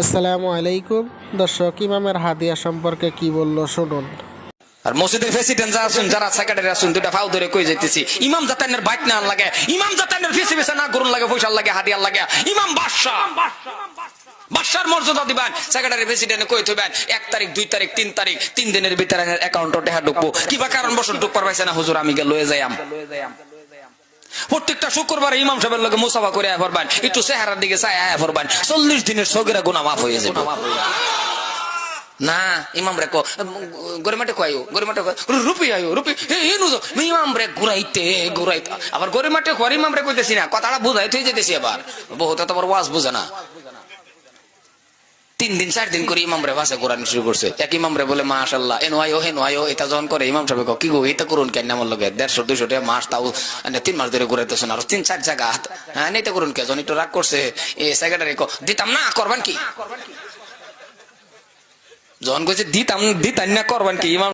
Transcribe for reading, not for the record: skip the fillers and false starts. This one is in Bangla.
আসসালামু আলাইকুম দর্শক, ইমামের হাদিয়া সম্পর্কে কি বলল শুনুন। আর মসজিদের প্রেসিডেন্ট যারা আছেন, যারা সেক্রেটারি আছেন, দুটা ফাউ ধরে কই যাইতেছি, ইমাম জাতানের বাইক না লাগে, ইমাম জাতানের ফেসে ফেসে না করুন লাগে, পয়সা লাগে, হাদিয়া লাগে, ইমাম বাদশা বাদশার মর্যাদা দিবেন। সেক্রেটারি প্রেসিডেন্ট কই থইবেন 1 তারিখ 2 তারিখ 3 তারিখ 3 দিনের ভিতরে অ্যাকাউন্টে টাকা ঢুকবো, কিবা কারণ বসত ঢুক পারবাইছে না, হুজুর আমি লয়ে যাইয়াম। প্রত্যেকটা শুক্রবার ইমাম সাহেবের লগে মুসাফা করে আয়া পড়বেন, একটু চেহারার দিকে চাই আয়া পড়বেন, 40 দিনের সগিরা গুনাহ মাফ হয়ে যাবে। না ইমাম রে গরিমাটে কয় গরিমাটে রুপি আয়ো রুপি ইমাম রে ঘুরাইতে ঘুরাইতে আবার গরিমাটে খোয়ার ইমাম রে কইতেছি না, কথাটা বুঝাই তুই যেতেছি। আবার বহুত তোমার ওয়াজ বুঝে না, 3 দিন 4 দিন করে ইমাম রে ভাষা কোরআন শুরু করছে। এক ইমাম রে বলে মাশাআল্লাহ এনো আয়ো হেনো আয়ো, এটা যখন করে ইমাম সাহেব কি গো এটা করুন কেন আমার লগে 150-200 টাকা মাস, তাও 3 মাস ধরে ঘুরাইতেছেন, আর 3-4 জায়গা হ্যাঁ নেতে করুন কে জন একটু রাগ করছে। এ সেক্রেটারি দিতাম না করবেন কি, যখন কইছে দিতাম না করবেন কি, ইমাম